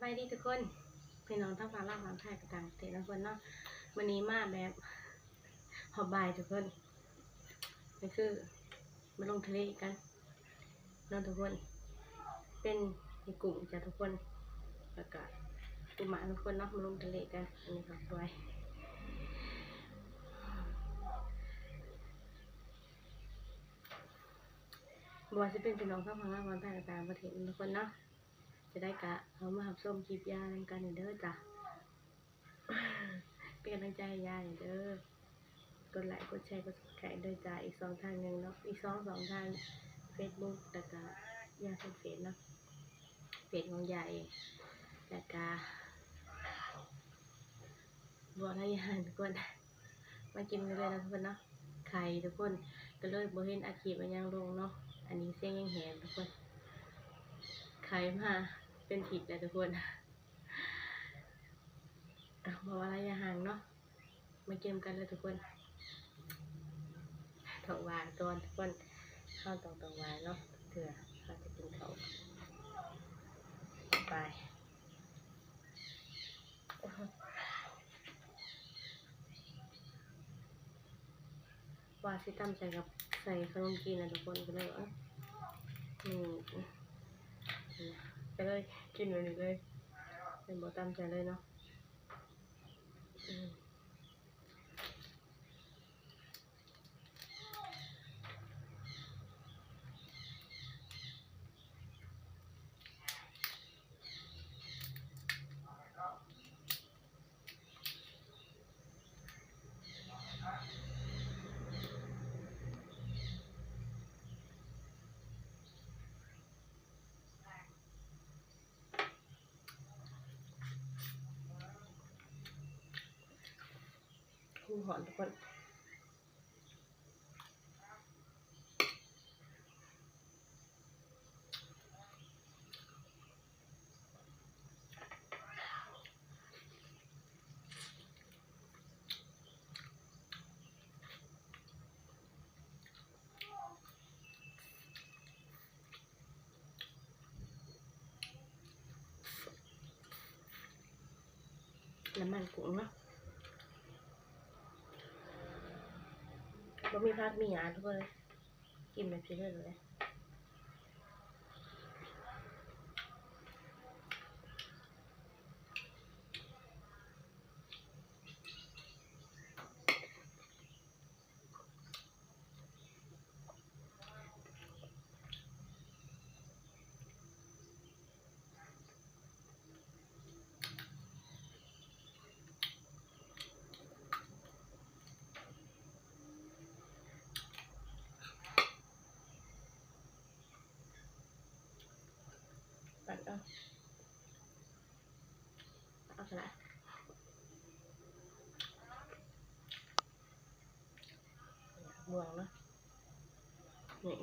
บายดีทุกคนพี่น้องทั้งฝั่งลาวฝั่งไทยกับต่างประเทศทุกคนเนาะวันนี้มาแบบหอบบายทุกคนนี่คือมาลงทะเลกันเนาะทุกคนเป็นในกลุ่มจ้ะทุกคนแล้วก็กลุ่มหมาทุกคนเนาะมาลงทะเลกันอันนี้ก็สวยบัวจะเป็นพี่น้องทั้งฝั่งลาวฝั่งไทยกับต่างประเทศทุกคนเนาะจะได้กะเอามาหับส้มคลิปยาในกันเด้อจ้ะเป็นกำลังใจให้ยาเด้อกดไลค์กดแชร์กดซับสไครต์ด้วยจ้าอีก2 ทางหนึ่งเนาะอีกสองทาง Facebook แล้วก็ยาเฟซเนาะเฟซของยาเองแล้วก็บัวทายาทุกคนมากินกันเลยนะทุกคนเนาะไข่ทุกคนก็เลยบ่เห็นอาชีพมันยังลงเนาะอันนี้เสียงยังแหบทุกคนไข่มาเป็นถิดเลยทุกคนบอกว่าระยะห่างเนาะมาเกมกันเลยทุกคนถกหวานตอนทุกคนข้าวตองหวานเนาะเถื่อเราจะกินเขาไปว่าสิตั้มใส่ขนมจีนนะทุกคนก็เลยว่าไปเลยกินไปเลยเป็นบอตั้มใจเลยเนาะหอนทุกคนน้ำมันกุ้งเนาะบ่มีพักมีหยาทุกคนเลยกินแบบนี้เลยปัดเอาสละบวงเนาะนี่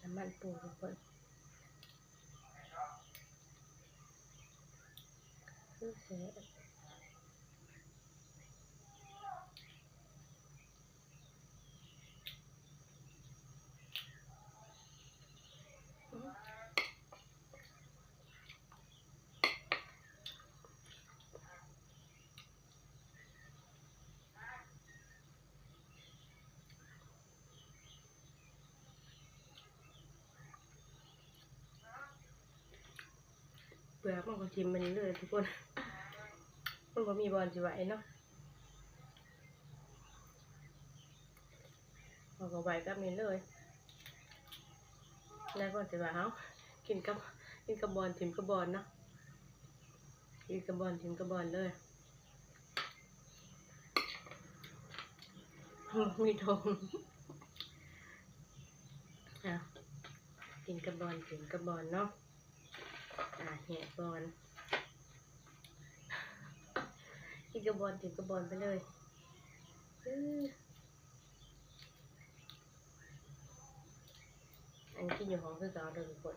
น้ำมันปูทุกคนคือเสร็จเปลือกมันก็ชิมมันนี้เลยทุกคนมันก็มีบอลจิ๋วไว้เนาะ เขาก็ไว้กับนี้เลยแล้วก็จะว่าเขากินกับบอลทิมกับบอลเนาะกินกับบอลทิมกับบอลเลยมีทงกินกับบอลทิมกับบอลเนาะแหกบอลกินกับบอลทิมกับบอลไปเลยอันนี้กินอยู่ห้องคือเก่าเดิมคน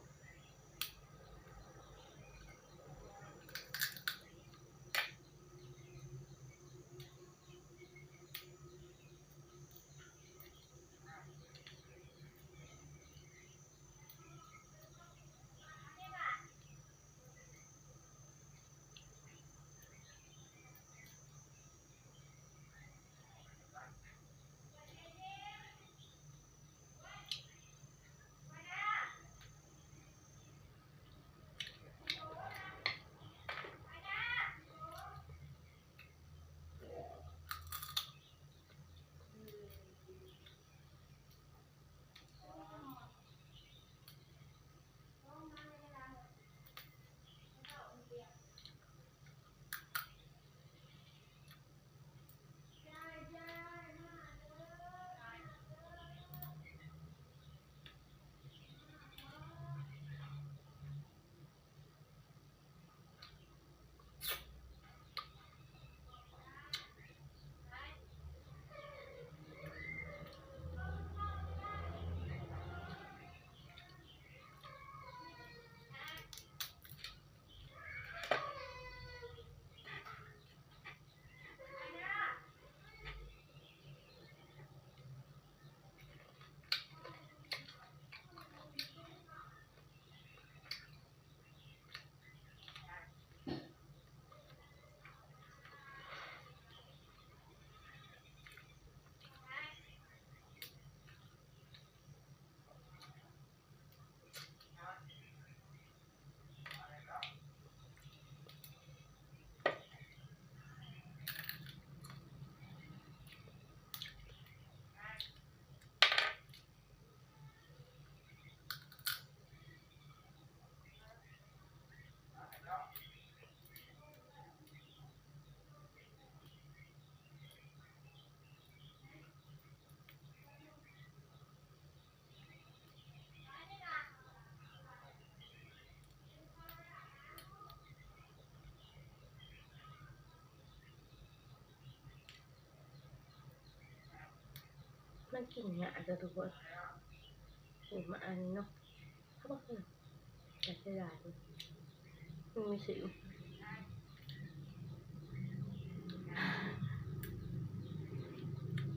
มันกินเนี่ยอาจจะทุกคนมาอันนี้เนาะเขาบอกเลยแต่เสียดายมันมีสิว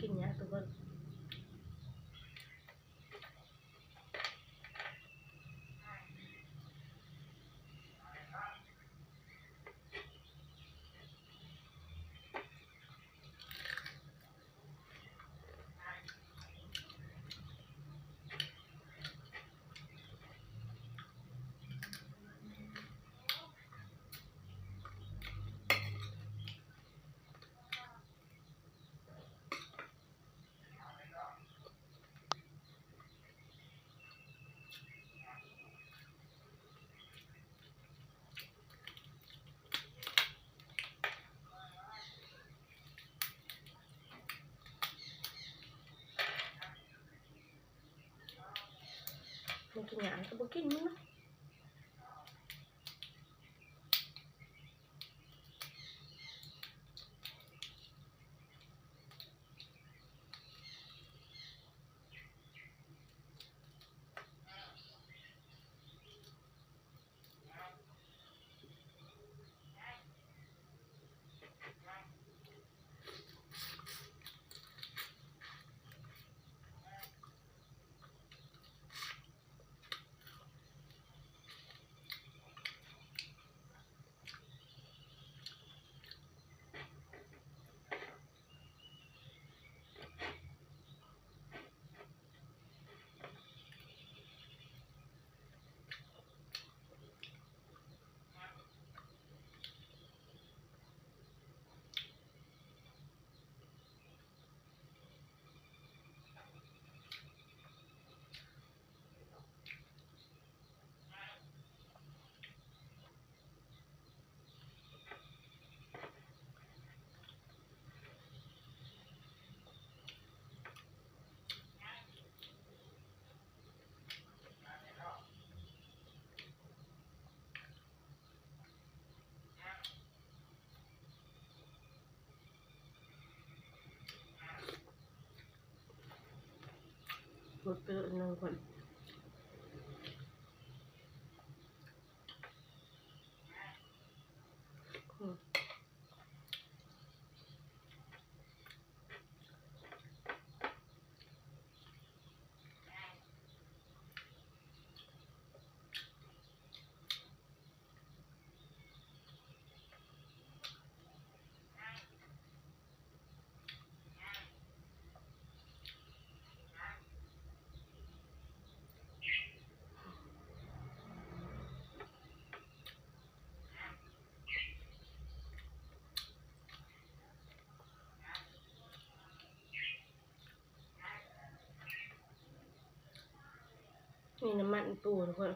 กินเนี่ยทุกคนมันกินอย่างก็บอกกินมั้งนะ หมดไปแล้วนึงคนนี่น้ำมันปูทุกคน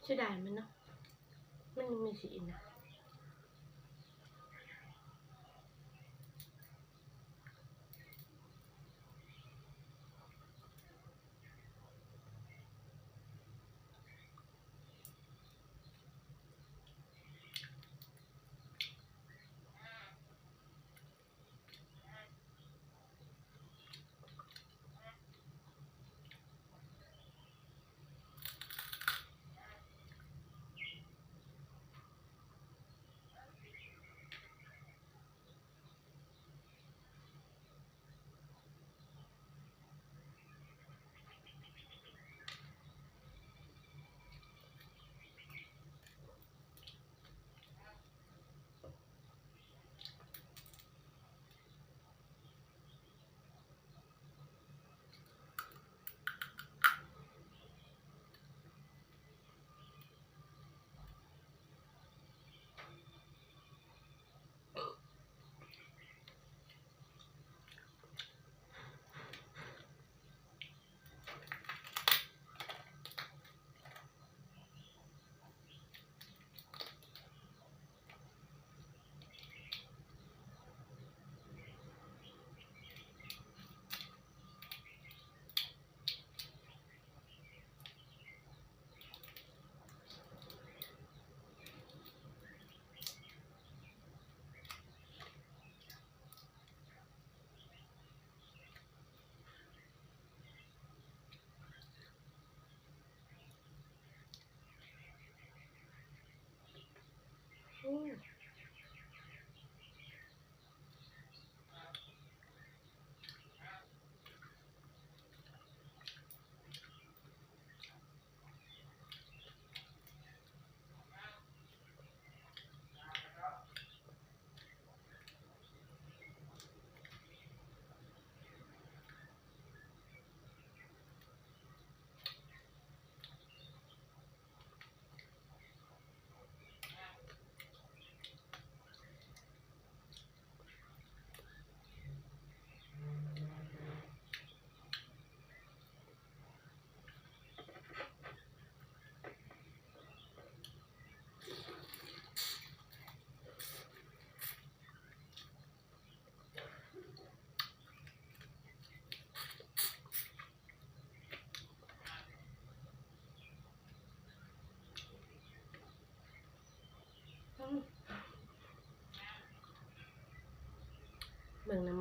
เสียดายมันเนาะมันยังมีสีนะ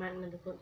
มันนะทุกคน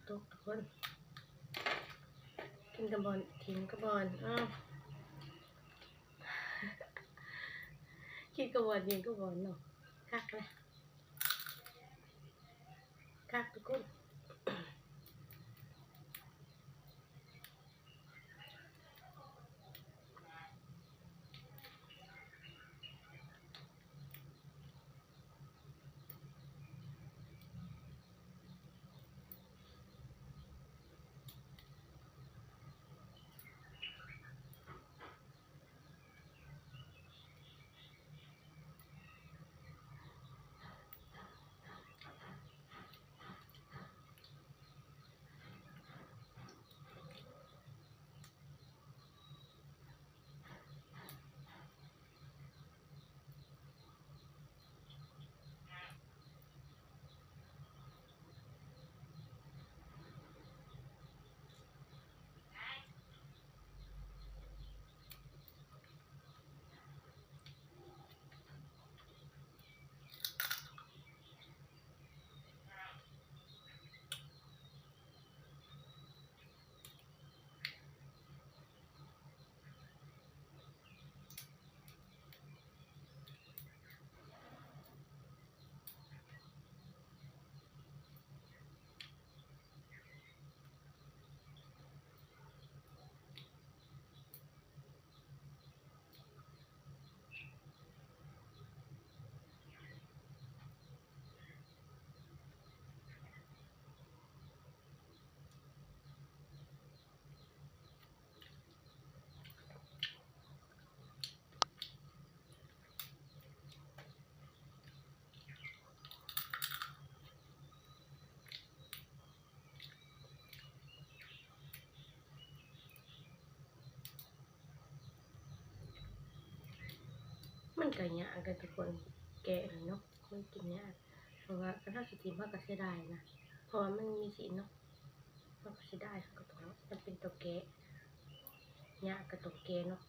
ทุกคนกินกระบอนทิ้งกระบอนกินกระบอนทิ้งกระบอนเนาะคักเลยคักทุกคนมันก็ยากกันทุกคนแกะเนาะมันกินยากเพราะว่าถ้าสิกินมันก็เสียดายนะเพราะว่ามันมีสีเนาะมันก็เสียดายก็ต้องมันเป็นตัวแกะยากกับตัวแกะเนาะ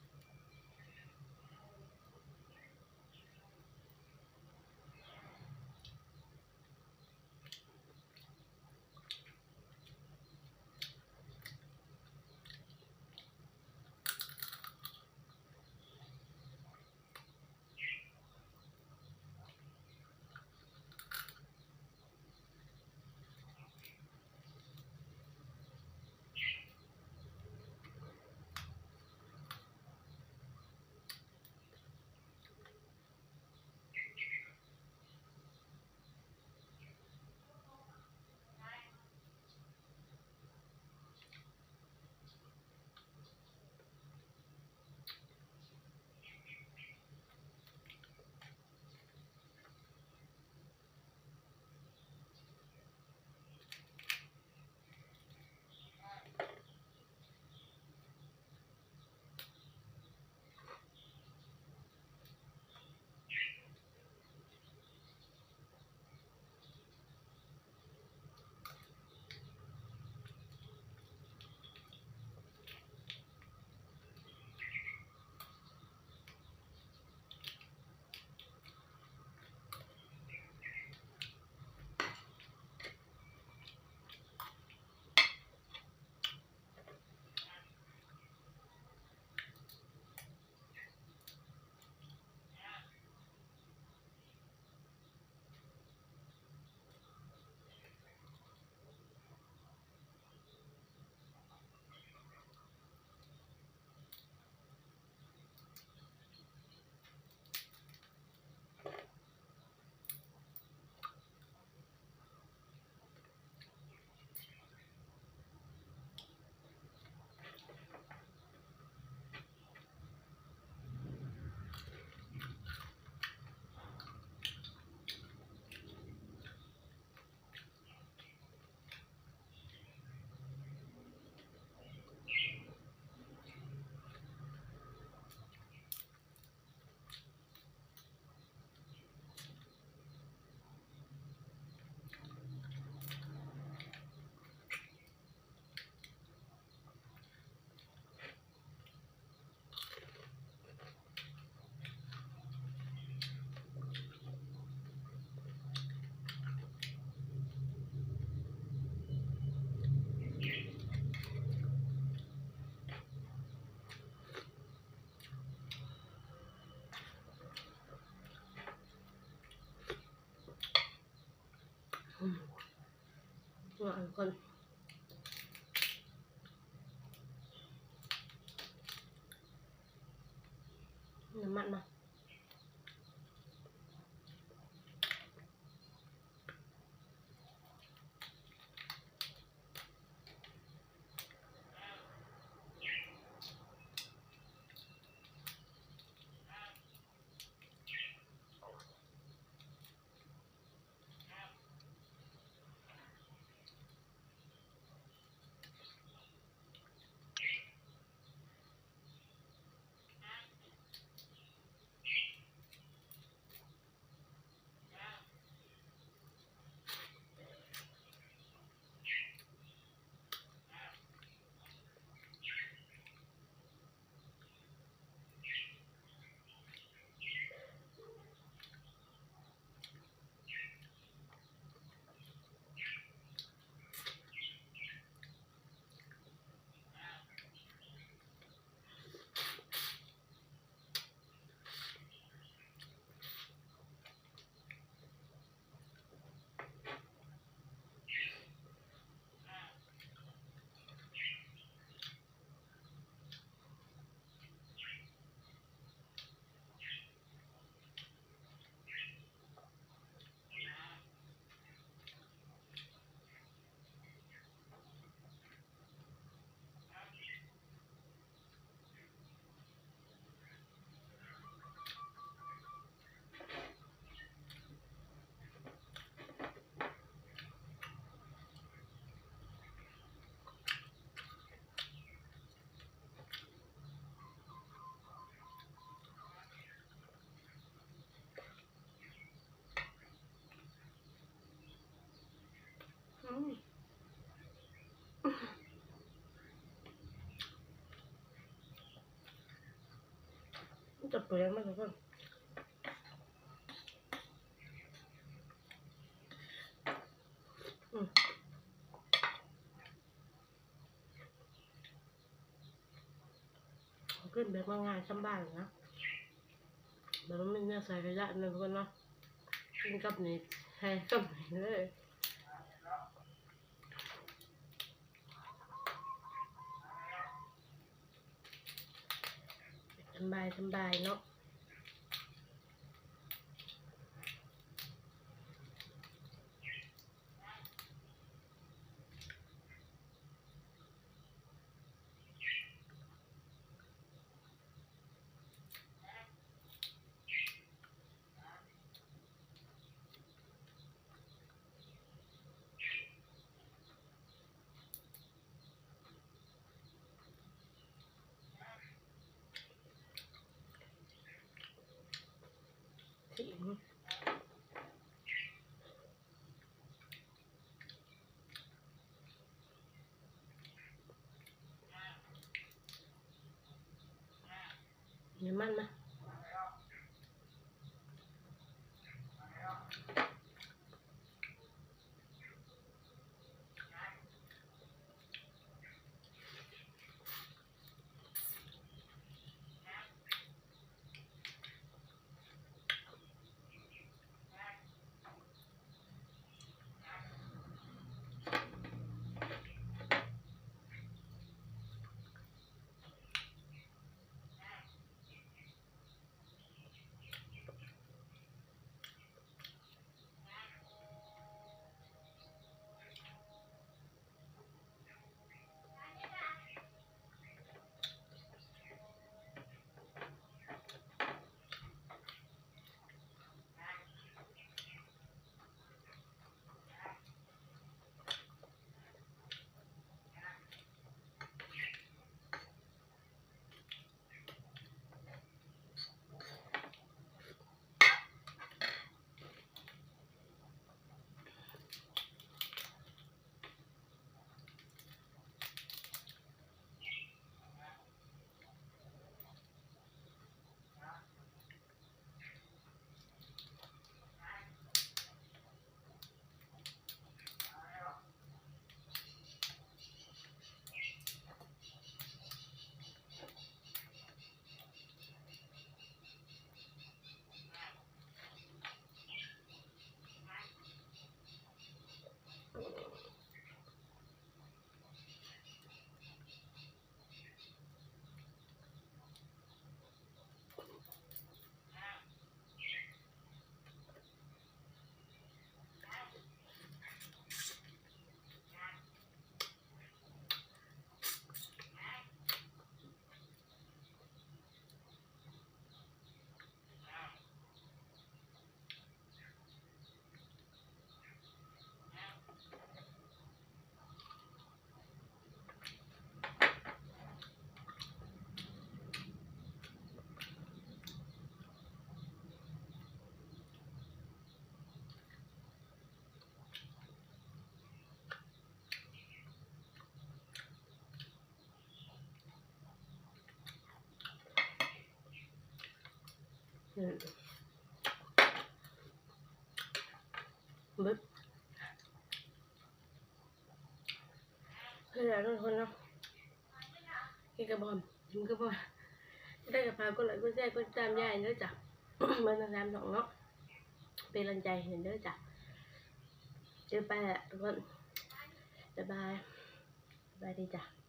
เนาะทุกคนน้ำมันมาจะเปรี้ยวมากทุกคนขึ้นแบบง่ายๆสบายนะแล้วมันไม่เนื้อใส่ขยะนะทุกคนเนาะกินกับนี่ให้กับนี่เลยสบายเนาะน้ำมันมา บึ๊บเพื่อนทุกคนเนาะกินกระบอมกินกระบอมได้กับพาก็เลยก็แจ้ก็ตามยายเด้อจ้ะ มันตามสองเนาะเป็นกำลังใจเห็นเด้อจ้ะเจอไปแหละทุกคนบ๊ายบายดีจ้ะ